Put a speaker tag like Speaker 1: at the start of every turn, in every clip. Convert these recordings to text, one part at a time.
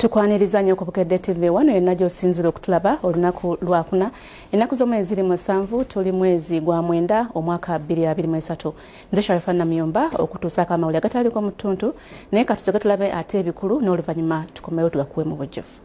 Speaker 1: Tukwaniriza nnyo ku Bukedde TV wano yenna gy'osinzira okutulaba olunaku lwakuna ennaku z'omwezi 7 tuli mwezi gwa mwenda omwaka 2023. Nze Sharifah Namuyomba okutuusaako amawulire agataaliko mu ttuntu naye katusoke tulabe ate ebikulu n'oluvannyuma tukomewo tugakuwe mu bujjuvu.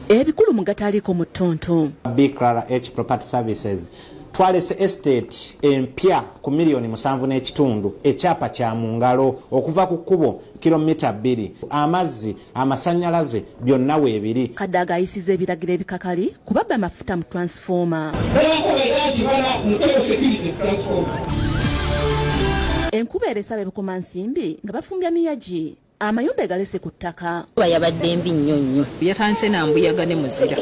Speaker 1: Ebikulu mu gataaliko mu ttuntu.
Speaker 2: BKH Property Services twalese estate empya ku milioni 7.5 ekyapa kya mungalo okuva ku kkubo kilomita 2 amazzi amasannyalaze byonna weebiri
Speaker 1: Kadaga ayisiza ebiragiro ebikakali kubabba amafuta mu transformer. Enkuba eresaba ebikomansimbi nga bafumbya miyagi amayumba egalese ku ttaka
Speaker 3: bayabadde mbi nnyo nnyo yatanse nambuyaga ne muzira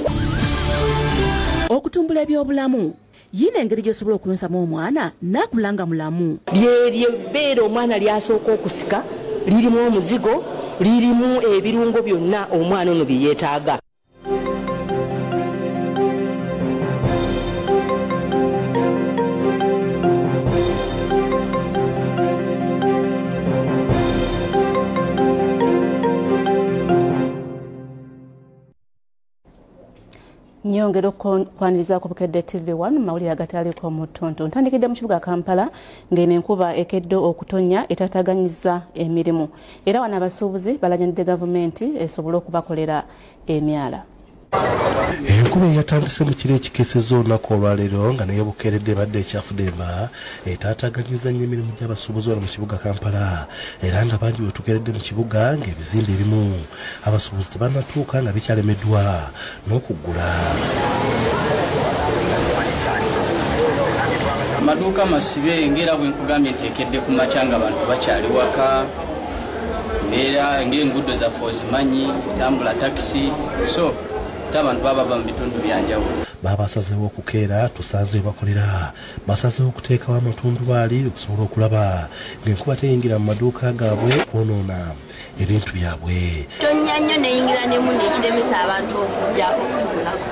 Speaker 1: okutumbula ebyobulamu yina engeri gy'osobola okuyonsamu omwana n'akulanga mulamu.
Speaker 4: Lyeryo bbeera omwana lyasooka okusika lirimu omuzigo lirimu ebirungo byonna omwana ono bye yeetaaga.
Speaker 1: Nyongera okwaniriza ku Bukedde TV 1 mawulire agataaliko mu ttuntu. Ntandikidde mu kibuga Kampala ng'eno enkuba ekedde okutonya etataganyiza emirimu era wano abasuubuzi balanyanidde gavumenti esobole okubakolera emyala.
Speaker 5: Enkuba yatandise mu kiro ekikeseza olunaku olwaleero nga naye Bukedde badde ekyafudemba etataganyiza nnyo emirimu gy'abasuubuzi wano mu kibuga Kampala era nga bangi bwe tukeredde mu kibuga ng'ebizimbe ebimu abasuubuzi tebannatuuka nga bikyalemeddwa n'okugula.
Speaker 6: Amaduuka masibe ngera bwe nkugambye nteekedde ku makya nga abantu bakyali waka mbeera ng'enguudo zaffe ozimanyi tambula takisi so abantu baba mu bitundu byanjawulo
Speaker 5: babasazeewo okukeera tusanze bakolera basazeewo okuteekawo amatundubaali okusobola okulaba ng'enkuba teyingira mu maduuka gaabwe kwonoona ebintu byabwe.
Speaker 3: Tonya nnyo neyingira nemu n'ekiremesa abantu okujja okutugulako.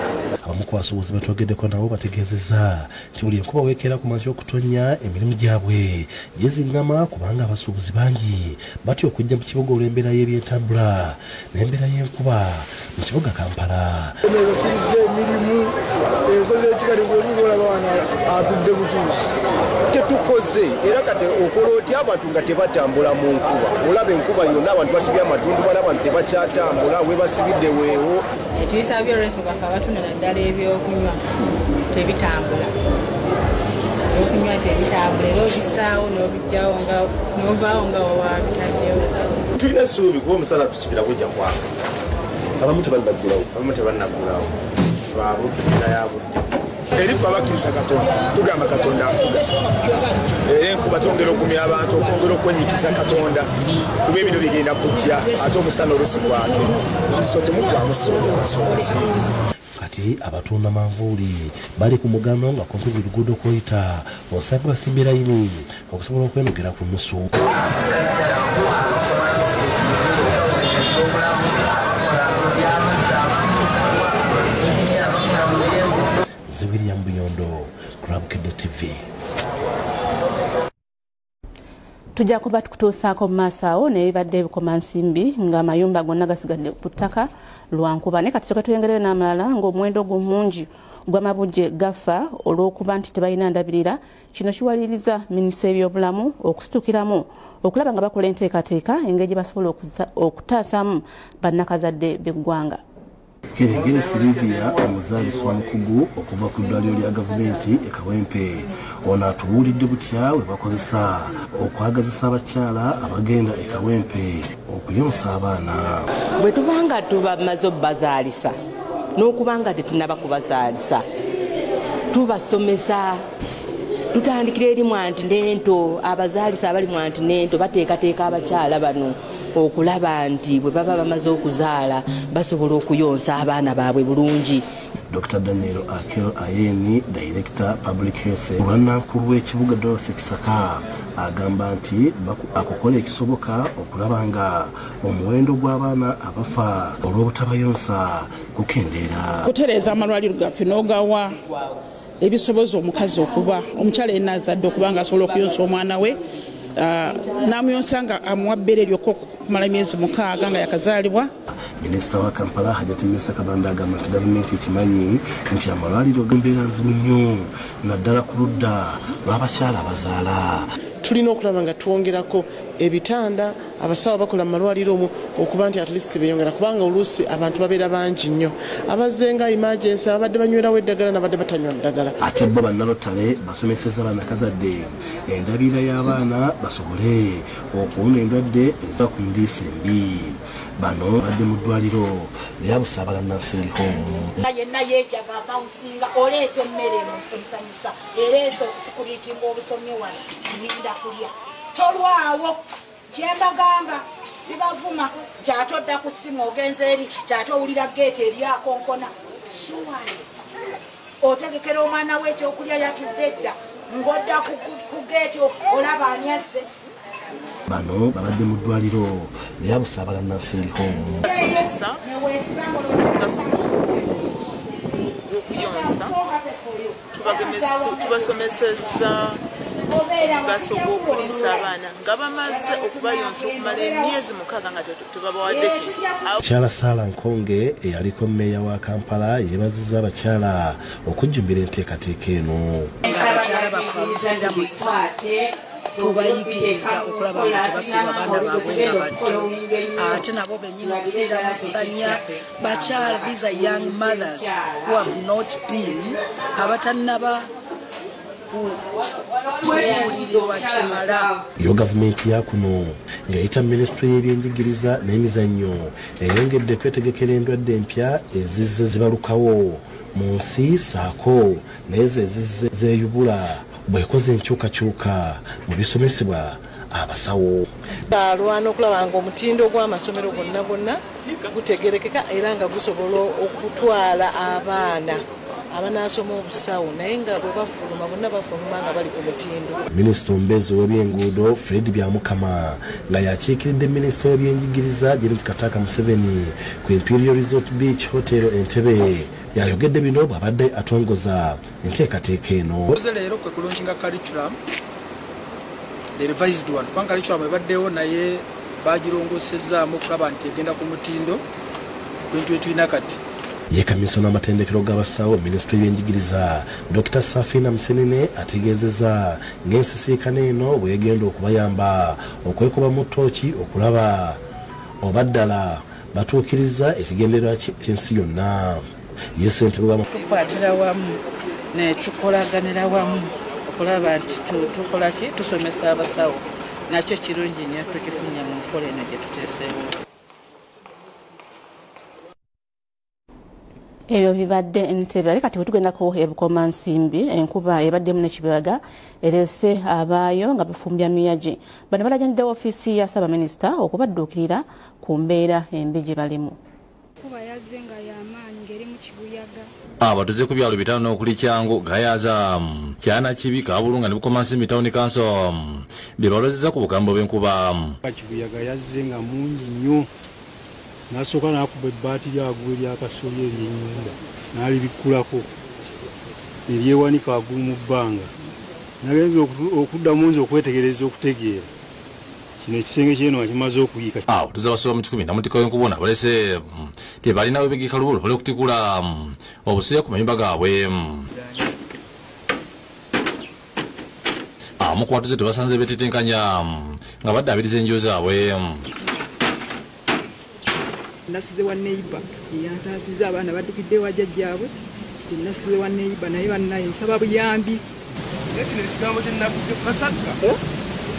Speaker 5: Abamu ku basuubuzi betwogeddeko nabo bategeezezza nti buli enkuba weekeera ku makya okutonya emirimu gyabwe gyezingama kubanga abasuubuzi bangi batya okujja mu kibuga olw'embeera y'ebyentambula n'embeera y'enkuba mu kibuga Kampala.
Speaker 7: Tetukoze era kati okola otya abantu nga tebatambula mu nkuba olaba enkuba yonna abantu basibye amatundu bala abantu tebakyatambula we basibidde weewo.
Speaker 8: Tuyisabye olw'ensi baffe abatunda naddala ebyokunywa tebitambula ebyokunywa tebitambula era obisaawo n'obijjawo nga n'ovaawo nga wawabitaddewo.
Speaker 7: Tulina essuubi kuba omusala tusibira gujja kwanga abamu tebannagulawo lwabudde yabudde erifu abakkiriza Katonda tugamba Katonda afuga enkuba tongera okumya abantu okwongera okwenyigiza Katonda kuba ebino bigenda kujja ate omusana olusi gwake so temugwamu soozi.
Speaker 5: Kati abatunda manvuuli bali ku mugano nga kumpi buli luguudo kwoyita osanga basimbye layini okusobola okwenogera ku nusu. Bukedde TV.
Speaker 1: Tujja kuba tukutuusaako mu maaso awo n'ebibadde ebikomansimbi ng'amayumba gonna gasigadde ku ttaka lwa nkuba naye katusooka tuyengereyo n'amalala ng'omuwendo mungi gw'amabujje gafa olw'okuba nti tebalina ndabirira. Kino kiwaliriza minisitule y'ebyobulamu okusituukiramu okulaba nga bakola enteekateeka engeri gye basobola okutaasaamu bannakazadde b'eggwanga.
Speaker 5: Kirengere Silivia omuzaalisi omukugu okuva ku ddwaliro lya gavumenti e Kawempe ono atubuulidde butya we bakozesa okwagazisa abakyala abagenda e Kawempe okuyonsa abaana.
Speaker 4: Bwe tubanga tubamaze obbazaalisa n'okubanga tetunaba kubazaalisa tubasomesa tutandikira eri mwantinento abazaalisa abali mwantinento bateekateeka abakyala bano okulaba nti bwe baba bamaze okuzaala basobola okuyonsa abaana baabwe bulungi.
Speaker 5: Dr. Daniel Akero Ayeni, Director Public Health olwanankulu w'ekibuga Dorothy Kisaka agamba nti akukola ekisoboka okulaba nga omuwendo gw'abaana abafa olw'obutabayonsa gukendeera.
Speaker 9: Kutereeza amalwaliro gaffe n'ogawa ebisoboza omukazi okuba omukyala yenna azadde okuba nga asobola okuyonsa omwana we namuyonsa nga amuwa bbeere lyokka okumala emyezi 6 nga yakazaalibwa.
Speaker 5: Minisita wa Kampala Hajati Minisita Kabanda agamba nti gavumenti ekimanyi nti amalwaliro gambeera nzibu nnyo naddala ku ludda lw'abakyala abazaala.
Speaker 10: Tulina okulaba nga twongerako ebitanda abasawo bakola mu malwaliro okuba nti at least beeyongera kubanga oluusi abantu babeera bangi nnyo abazenga emergency abadde banywerawo eddagala n'abadde batanywa ddagala.
Speaker 5: Ate bo bannalotale basomeseza bannakazadde endabira y'abaana basobole okuwona endwadde eza ku ndiisa embi. Bano badde mu ddwaliro lya Busaabala Nansing Home.
Speaker 11: Yenna yeejaga akawusinga oleeta emmere emusanyusa era eso security ng'obusomye wano kirinda kulya tolwawo kyembagamba sibavuma kyatodda ku ssimu ogenza eri kyatowulira geeti eryakonkona shuwali otegekera omwana we ekyokulya yatudde dda ng'odda ku geeti olaba anyazze.
Speaker 5: Bano babadde mu ddwaliro lya Busaabala Nansing Home.
Speaker 10: Tubasomeseza omugaso gw'okuliisa abaana nga bamaze okubayonsa okumala emyezi 6 nga tebabawadde kintu.
Speaker 5: Mukyala Sarah Nkonge eyaliko mmeeya wa Kampala yeebazizza abakyala okujjumbira enteekateeka eno.
Speaker 11: Abakyala bafabufiira mu
Speaker 12: tubayigiriza okulaba nga tebafiirwa baana baabwe nga bato ate nabo bennyini okufiira mu ssanya bakyala. These are young mothers who have not been abatannaba kuwulirirwa kimala.
Speaker 5: Yo gavumenti ya kuno ng'eyita minisitule y'ebyenjigiriza n'emizannyo eyongedde kwetegekera endwadde empya ezizze zibalukawo mu nsi saako n'ezo ezizze zeeyubula bwekoze enkyukakyuka mu bisomesebwa abasawo.
Speaker 10: Alwana okulaba nga omutindo gw'amasomero gonna gutegerekeka era nga gusobola okutwala abaana abanaasoma obusawo naye nga bwe bafuluma bonna bafuluma nga bali ku mutindo.
Speaker 5: Minisita omubeezi w'ebyenguudo Fred Byamukama nga yakiikiridde minisita w'ebyenjigiriza Janet Kataka Museveni ku Imperial Resort Beach Hotel Entebbe. Yayogedde bino bw'abadde atongoza enteekateeka eno.
Speaker 13: Leero kwe kulunginga curriculum the revised one kubanga curriculum ebaddewo naye bagirongosezaamu okulaba nti egenda ku mutindo bintu etulina kati.
Speaker 5: Ye kamisona amatendekero g'abasawo minisitule y'ebyenjigiriza Dr. Safina Msenene ategeezezza ng'ensisinkano eno bw'egenda okubayamba okwekuba mu ttooki okulaba oba ddala batuukiriza ekigendererwa ky'ensi yonna.
Speaker 12: Tukwatira wamu ne tukolaganira wamu okulaba nti tukola ki tusomesa abasawo nakyo kirungi nnyo tukifunye mu nkola eno gye tuteeseewo.
Speaker 1: Ebyo bibadde Entebbe kati wetugendako ebukoma nsimbi enkuba ebaddemu n'ekibuyaga erese abaayo nga bifumbya miyaji. Bano balajjanidde ofiisi ya Ssaabaminisita okubadduukirira ku mbeera embi gye balimu.
Speaker 14: Kuba yazze nga y'amaanyi ng'eri mu kibuyaga.
Speaker 15: Abatuze ku byalo bitaano okuli Kyango Gayaza Kyana Kibi Kabulunga ne Bukoma Nsimbi Town Council bye balozeza ku bukambo bw'enkuba.
Speaker 16: Kibuyaga yazze nga mungi nnyo n'asooka n'akuba ebbaati lyagwe eryakasolya ery'ennyumba n'alibikkulako eryewanika waggulu mu bbanga. Nagenze okuddamu nze okwetegereza okutegeera kino ekisenge kyeno akimaze okuyiika.
Speaker 15: Tuza basoba mu 10 namutika w'enkuba balese tebalina webegeka lubulu bale okutikula obusuya ku mayumba gaabwe. Mu kwatuze tebasanze betetenkanya nga baddaabiriza enjo zaabwe.
Speaker 17: Nasize wa neighbor yantasiza abaana baddukidde wa jjajjaabwe nasize wa neighbor naye bannaye nsaba buyambi.
Speaker 7: Ekino ekigambo kye nakujja kasaka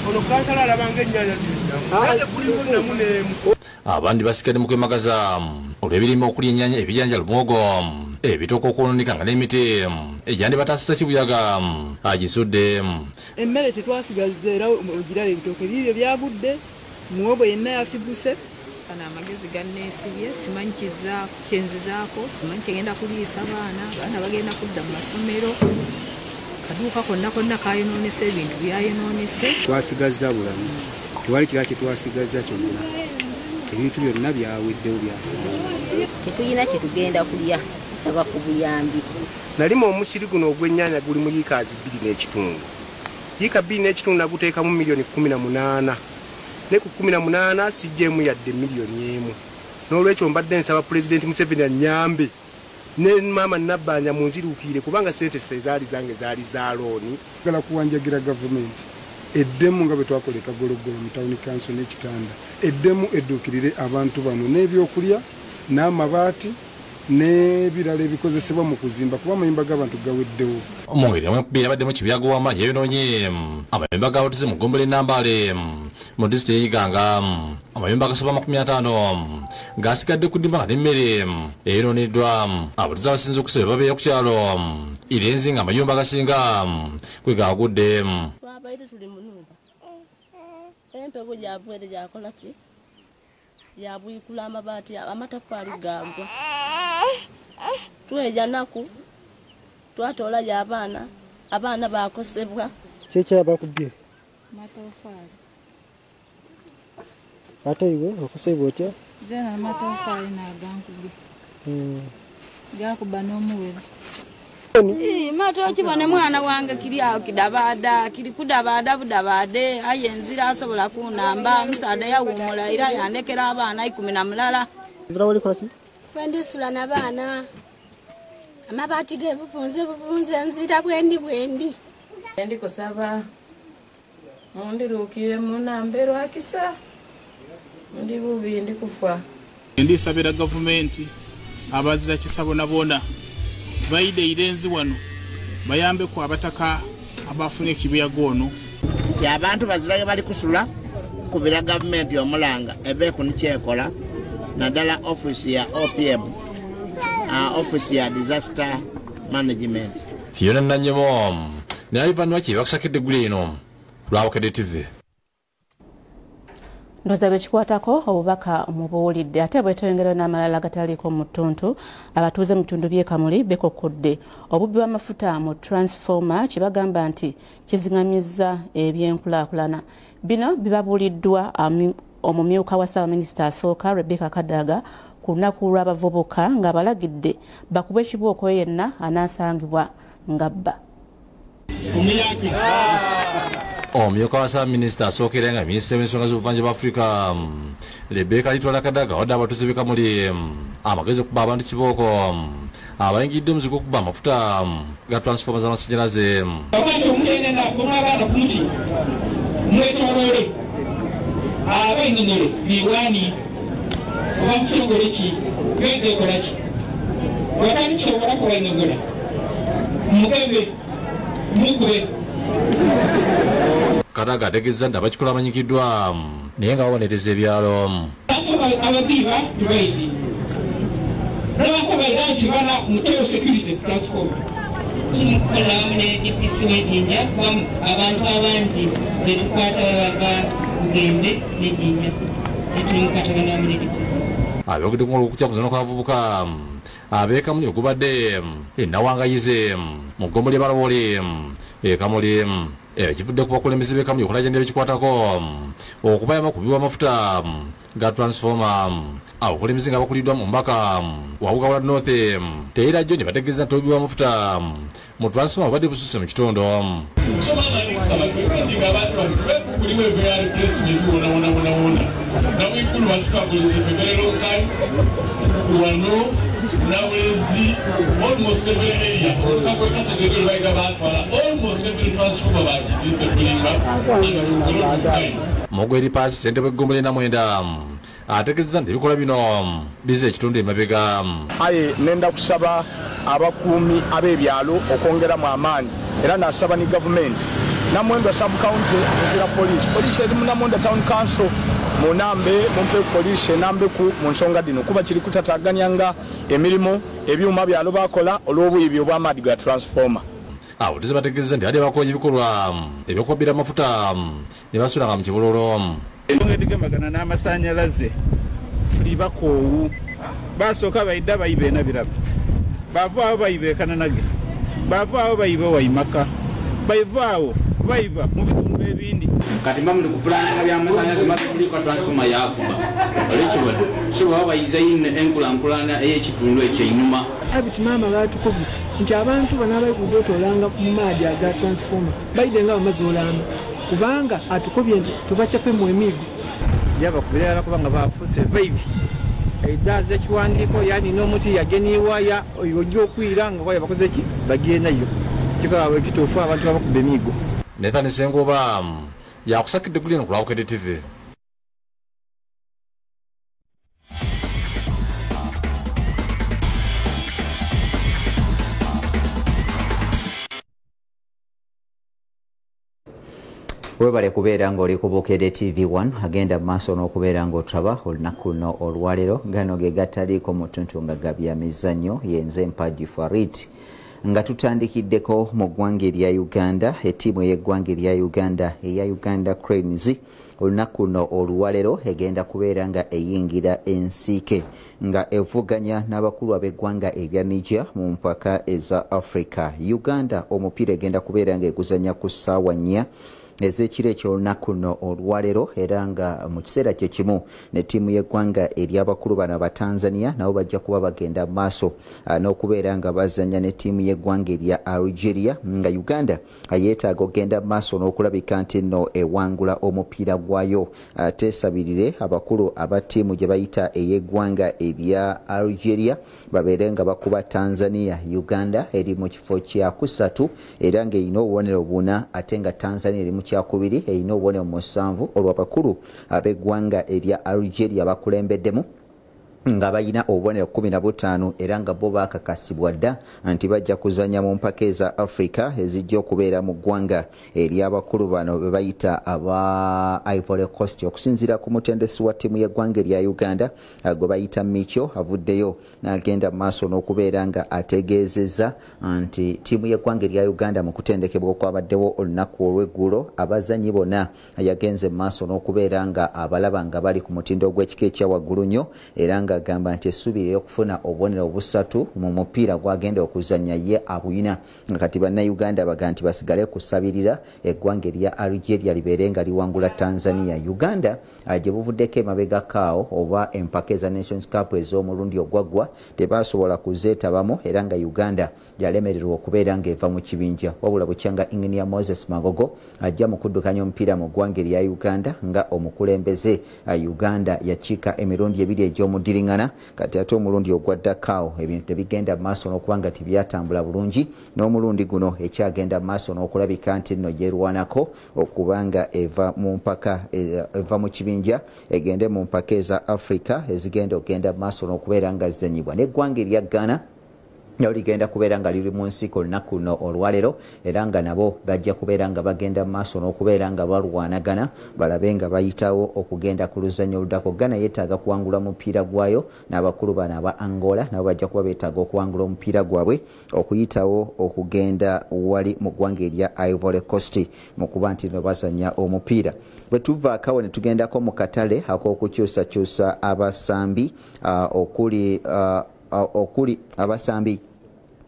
Speaker 7: ono kankala alabanga ennyanja zirimu kulimu namu n'emu.
Speaker 15: Abandi basikadde mu kwemagaza olw'ebirime okuli ennyanya ebijanja lumwogo ebitooka okwonooneka nga n'emiti egyandi bataasisa kibuyaga agisudde.
Speaker 17: Emmere tetwasigaza era ogirala ebitooke bibyo byagudde muwogo yenna yasiguse.
Speaker 8: Kana amagezi ganneesibye simanyi kyenzizaako simanyi kyegenda kuliisa abaana bagenda kudda mu masomero kaduuka konna kayonoonese ebintu byayonoonese.
Speaker 16: Twasigaza bulamu tewali kirala kye twasigaza kyonna ebintu byonna byaweddewo byasaba.
Speaker 3: Tetulina kye tugenda kulya tusaba ku buyambi.
Speaker 7: Nalima omusiri guno ogw'ennyaanya guli mu yiikaazi 2 n'ekitundu yika 2 n'ekitundu naguteekamu miliyoni 18 ne ku 18 sijjeemu yadde miliyoni 1 n'olwekyo mbadde nsaba Pulezidenti Museveni annyambe ne mama Nabbanja munziruukire kubanga sente zaali zange zaali za looni gala kuwanjagira gavumenti eddemu nga bwe twakoleka Gologolo mu Town Council n'ekitanda eddemu edduukirire abantu bano n'ebyokulya n'amabaati n'ebirala ebikozesebwa mu kuzimba kuba amayumba g'abantu gaweddewo
Speaker 15: omubiri yabadde mu kibuyaga wama yeyonoonye amayumba g'abatuze mu Ggombole Nambale mu disitulikiti y'Iganga amayumba agasoba 50 gasigadde ku ddimba nga n'emmere eyonooneddwa abatuze abasinze okusaba babeera ku kyalo Irenzi nga amayumba agasinga kwe gaagudde
Speaker 3: twabaire tuli mu nnumba empewo gyabwere gyakola ki yabwikula amabaati amataffaali gagwa tweja naku twatoola abaana bakosebwa
Speaker 18: kyekya bakubye
Speaker 8: matoffaali
Speaker 18: ate iwe okosebwa otya
Speaker 8: zena amatoffaali nagankubye gakuba n'omuwere
Speaker 11: mato kibone mwana wange kiri awo kidabada kiri kudabada budabade ayenzira asobola kunamba musaada yawumula era yandekera abaana 10
Speaker 18: ndrawali kwasi
Speaker 14: Fendisula na bana amabati ge bufunze nzira bwendi
Speaker 19: ndi kusaba mundirukire munambero akisa ndi bubi ndi kufa
Speaker 20: ndi sabira gavumenti abazira kisabo nabona baide Irenzi wano bayambe ku abataka abafunye kibuyaga ono
Speaker 21: abantu bazirayo bali kusula kubira gavumenti omulanga ebe kunikyekola nadala office ya OPM office ya disaster management
Speaker 15: Fiona Nanyemo naye bantu bakusakidde guli eno lwa Bukedde TV
Speaker 1: ndoza bekikwatako obubaka mubuwulidde ate bwetwengera n'amalala gataliiko mu ttuntu abatuuze mu bitundu by'e Kamuli bekokkodde obubbi bw'amafuta mu transformer kye bagamba nti kiziŋŋamizza ebyenkulaakulana bino bibabuuliddwa omumyuka wa Ssaabaminisita asooka Rebecca Kadaga ku lunaku lw'abavubuka ng'abalagidde bakubwe ekibooko yenna anaasangibwa ng'abba
Speaker 15: omumyuka wa Ssaabaminisita asookera nga minisitiri w'ensonga z'obuvanjuba Afrika Rebecca Kadaga wadde abatuuze b'e Kamuli amagezi okuba abantu kibooko abayingidde omuzigo okuba amafuta ga transformer z'amasannyalaze
Speaker 22: abantu omulenena omwagala kumuki mwetolole abengonolo biwani oba mukitongole ki begekola ki wabani kisobola kubangogola mugebe mugube
Speaker 15: Kadaga ategeeza nti abakikola amanyikiddwa naye nga babonereza ebyalo
Speaker 22: ababiba tubaidi nabakobaira nti bana muteo security transport
Speaker 23: tumukola ne DPC w'Ejjinja abantu abangi betukwata baba Bukedde n'Ejjinja netumukatagana mu DPC
Speaker 15: abyogedde ku olw'okukyakuza kw'abavubuka ab'e Kamuli ogubadde ennawangayize mu Ggombole Balobole e Kamuli kivudde ku bakulembeze b'e Kamuli okulajjanira ebikwatako okubayamba kubibwa amafuta ga transformer abakulembeze nga bakuliddwa mu mbaka wa Bugabula North Teera John bategeeza nti obibwa amafuta mu transformer obadde bususse mu kitundu
Speaker 22: almost every area almost every transformer
Speaker 15: Mogweri Paasi ssentebe w'Eggombole Namwenda ategeeza nti ebikola bino bize ekitundu emabega
Speaker 24: aye nenda kusaba abakuumi ab'ebyalo okwongeramu amaanyi era nasaba ne gavumenti Namwenda sub county nzira police eri mu Namwenda town council munambe mumpe police nambe ku mu nsonga dino kuba kiri kutataganyanga emirimu ebyuma byalo bakola olw'obuyibi obw'amaadi ga transformer
Speaker 15: abavuzi bategeeza nti ate bakoye ebikolwa ebyokubira amafuta ne basulanga mu kibololo
Speaker 20: ebigambagana n'amasannyalaze tuli bakoowu basooka bayidde abayiba enabirabo bavaawo bayiba ekananage bavaawo bayiba wayimaka bayivaawo
Speaker 22: survive mu bitundu ebindi kati bamuli kupulanga by'amasanyalaze matulika transforma yakuba olwekibona so baba bayiza ine enkulankulana ey'ekitundu ekyo einuma
Speaker 17: abiti maama batukubye nti abantu bano abali kudotolanga ku maadi aga transforma bayide nga bamaze olamba kubanga atukubye nti tubacappemu emigo
Speaker 2: yabakubirala kubanga bafuse survive edaze ekiwandiiko yani n'omuti yageniwaya ojja okwira nga waya bakoze ki bagendayo kikawe kituufu abantu babakuba emigo
Speaker 15: Nathan Sengoba yakusakidde kulina ku Bukedde TV.
Speaker 4: Webale kubeera ng'oli ku Bukedde TV1 agenda maaso n'okubeera ng'otaba olunaku luno olwaleero gano ge gataliiko mu ttuntu nga gabyamizannyo yenze Mpaji Farit nga tutandikiddeko mu ggwanga erya Uganda ettiimu ey'eggwanga erya Uganda eya Uganda Cranes olunaku luno olwaleero egenda kubeera nga eyingira ensiike nga evuganya n'abakulu ab'eggwanga erya Niger mu mpaka eza Africa. Uganda omupiira egenda kubeera nga eguzanya ku ssaawa 4 ez'ekiro eky'olunaku luno olwaleero era nga mu kiseera kye kimu ne ttiimu y'eggwanga ery'abakulu bano aba Tanzania nabo bajja kuba bagenda maaso n'okubeera nga bazanya ne ttiimu y'eggwanga erya Algeria nga Uganda yeetaaga ogenda maaso n'okulabika nti nno ewangula omupiira gwayo. Teesabirire abakulu aba ttiimu gye bayita ey'eggwanga erya Algeria babeere nga bakuba Tanzania. Uganda eri mu kifo kya 3 era ng'erina obubonero 4 ate nga Tanzania eri mu kyakubiri erina obubonero 7 olw'abakulu ab'eggwanga erya Algeria bakulembeddemu nga bayina obubonero 15 era nga bo bakakasibwa dda nti bajja kuzanya mu mpaka eza Africa ezijja okubeera mu ggwanga ery'abakulu bano be bayita aba Ivory Coast okusinziira ku mutendesi wa ttiimu y'eggwanga erya Uganda gwe bayita Micho avuddeyo n'agenda mu maaso n'okubeera nga ategeezezza nti ttiimu y'eggwanga erya Uganda mu kutendekebwa okwabaddewo olunaku olw'eggulo abazanyi bonna yagenze mu maaso n'okubeera nga abalaba nga bali ku mutindo gw'ekika ekya waggulu nnyo era nga agamba nti essuubira ey'okufuna obubonero 3 mu mupiira gwagenda okuzanya ye abuyina nga kati bannayuganda baga nti basigale kusabirira eggwanga erya Algeria libeere nga liwangula Tanzania. Uganda gye buvuddeko emabega kaawo oba empaka eza Nations Cup ez'omulundi ogwaggwa tebasobola kuzeetabamu era nga Uganda yalemererwa okubeera ng'eva mu kibinja wabula bukyanga Engineer Moses Magogo ajja mu kuddukanya omupiira mu ggwanga erya Uganda nga omukulembeze. Uganda yakiika emirundi 2 egy'omudiringana kati ate omulundi ogwaddakaawo ebintu tebigenda maaso n'okubanga tibyatambula bulungi n'omulundi guno ekyagenda maaso n'okulabika nti nno gyerwanako okubanga eva mu kibinja egende mu mpaka eza Africa ezigenda okgenda maaso n'okubeera nga zizanyibwa n'eggwanga erya Ghana nalo ligenda kubeera nga liri mu nsiko olunaku luno olwaleero era nga nabo bajja kubeera nga bagenda mu maaso n'okubeera nga balwanagana balabe nga bayitawo okugenda ku luzannya oluddako. Ghana yeetaaga kuwangula omupiira gwayo n'abakulu bano aba Angola nabo bajja kuba beetaaga okuwangula omupiira gwabwe okuyitawo okugenda wali mu ggwanga erya Ivory Coast mu kuba nti no bazanya omupiira. Bwe tuvaakawo ne tugendako mu katale ak'okukyusakyusa abasambi okuli abasambi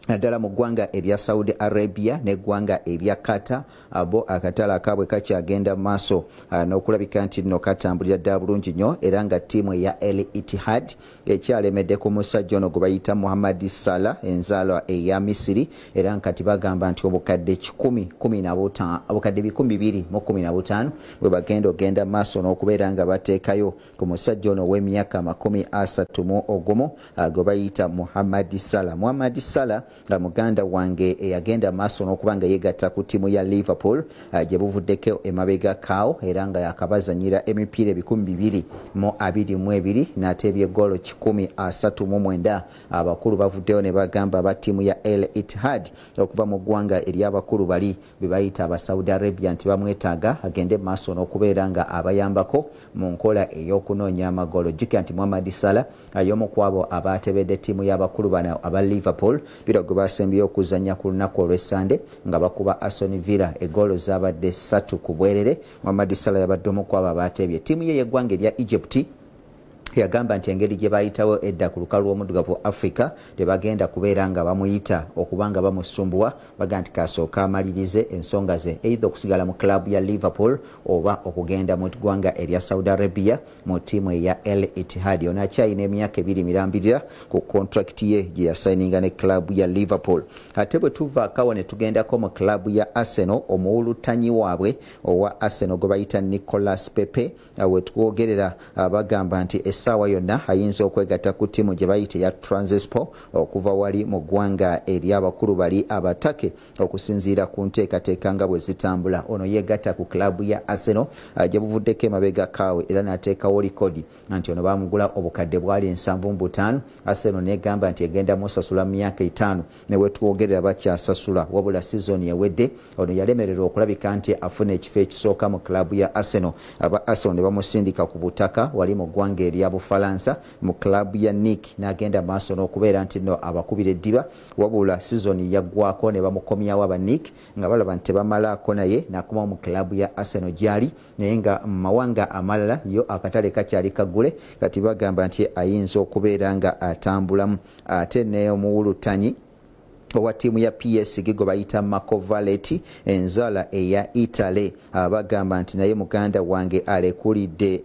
Speaker 4: naddala mu ggwanga erya Saudi Arabia n'eggwanga erya Qatar abo akatale akaabwe kakyagenda mu maaso n'okulabika nti nno katambulira ddala bulungi nnyo era nga ttiimu eya El Ittihad ekyalemedde ku musajja ono gwe bayita Muhammad Salah enzaalwa eya Misiri era nkati bagamba nti obukadde 215 bwe bagenda ogenda mu maaso n'okubeera nga bateekayo ku musajja ono w'emyaka 31 gwe bayita Muhammad Salah. Muhammad Salah nga muganda wange eyagenda maaso n'okuba nga yeegatta ku ttiimu ya Liverpool gye buvuddeko emabega kaawo era nga yakabazanyira emipiira 222 n'ate ebyeggoolo 139. Abakulu bavuddeyo ne bagamba aba ttiimu ya El Ittihad okuva mu ggwanga ery'abakulu bali be bayita aba Saudi Arabia nti bamwetaaga agende maaso n'okubeera nga abayambako mu nkola ey'okunoonya amagolo. Jjukira nti Muhammad Salah y'omu ku abo abaatebedde ttiimu y'abakulu bano aba Liverpool biro gwe basembyeyo okuzanya ku lunaku olw'Essande nga bakuba Aston Villa eggoolo zaabadde 3 ku bwerere. Muhammad Salah yabadde omu ku abo abaatebye. Ttiimu ye y'eggwanga erya Egypt yagamba nti engeri gye bayitawo edda ku lukalu lw'omuddugavu Africa tebagenda kubeera nga bamuyita okubanga bamusumbuwa, baga nti kasooka amalirize ensonga ze eitha okusigala mu klabu ya Liverpool oba okugenda mu ggwanga erya Saudi Arabia mu ttiimu eya El Ittihad. Ono akyalina emyaka 2 mirambirira ku kontrakiti ye gye yasayininga ne klabu ya Liverpool. Ate bwe tuvaakawo ne tugendako mu klabu ya Arsenal, omuwulutanyi waabwe owa Arsenal gwe bayita Nicolas Pepe we twogerera bagamba nti essaawa yonna ayinza okwegatta ku ttiimu gye bayita ya Transespo okuva wali mu ggwanga eri abakulu bali abatake okusinziira ku nteekateeka nga bwe zitambula. Ono yeegatta ku klabu ya Arsenal gye buvuddeko emabega kaawe era n'ateekawo likodi nti ono baamugula obukadde bwali 7.5. Arsenal negamba nti egenda musasula mu myaka 5 ne we twogerera bakyasasula, wabula sizoni ewedde ono yalemererwa okulabika nti afuna ekifo ekisooka mu klabu ya Arsenal. Aba Arsenal ne bamusindika ku butaka wali mu ggwanga erya Bufalansa mu klabu ya Nick n'agenda maaso n'okubeera nti no abakubira eddiba, wabula sizoni yaggwako ne bamukomyawo aba Nick nga balaba nti tebamalaako naye n'akoma mu klabu ya Arsenal gyali, naye nga mu mawanga amalala yo akatale kakyali kaggule kati bagamba nti ayinza okubeera nga atambulamu. Ate n'omuwulutanyi owa ttiimu ya PSG gwe bayita Marco Valletti enzala eya Italy bagamba nti naye muganda wange alekulidde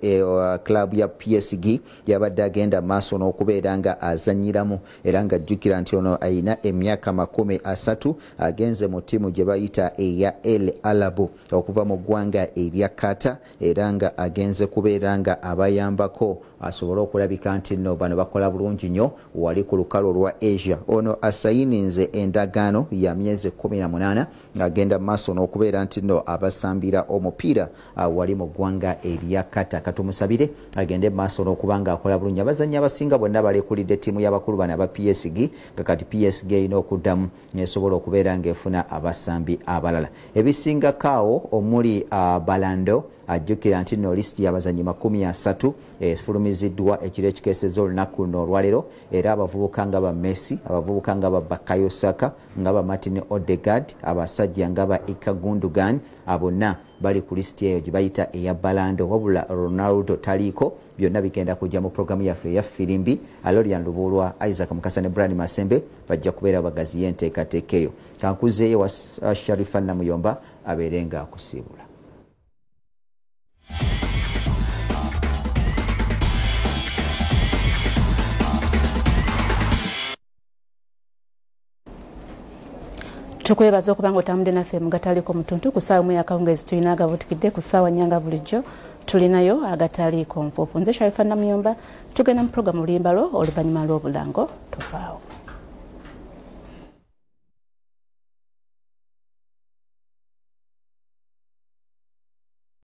Speaker 4: klabu ya PSG yabadde agenda maaso n'okubeera nga azanyiramu era nga ajjukira nti ono ayina emyaka 30 agenze mu ttiimu gye bayita eya El Alabu okuva mu ggwanga erya Qatar era nga agenze kubeera nga abayambako asobole okulabika nti no bano bakola bulungi nnyo wali ku lukalu lwa Asia. Ono asayininze endagaano ya myezi 18 ng'agenda maaso n'okubeera nti no abasambira omupiira wali mu ggwanga erya Qatar. Katumusabire agende maaso n'okuba nga akola bulungi. Abazannyi abasinga bonna balekulidde ttiimu y'abakulu bano aba PSG kakati PSG erina okuddamu nesobola okubeera ng'efuna abasambi abalala. Ebisingakaawo omuli Balando ajjukira nti no listi y'abazannyi 30 efulumiziddwa ekiro ekikeeseza olunaku luno olwaleero era abavubuka nga ba Messi, abavubuka nga ba Bakayo Saka, nga ba Martin Odegaard, abasajja nga ba Ika Gundogan abonna bali ku listi eyo gye bayita eya Balando, wabula Ronaldo taliiko. Byonna bigenda kujja mu programu yaffe eya Firimbi. Alolian Lubulwa, Isaac Mukasa ne Brian Masembe bajja kubeera bagazi y'enteekateeka eyo. Kankuzeeyo wa Sharifah Namuyomba abeere nga akusiibula.
Speaker 1: Tukwebaza okuba nga otambudde naffe mu gataliiko mutuntu ku ssaawa emu ey'akawungeezi tulina agabutikidde ku ssaawa nnyanga bulijjo tulinayo agataliiko nfuufu. Nze Sharifah Namuyomba tugenda mu pulogalamu lulimbalo oluvannyuma lw'obulango tuvaawo.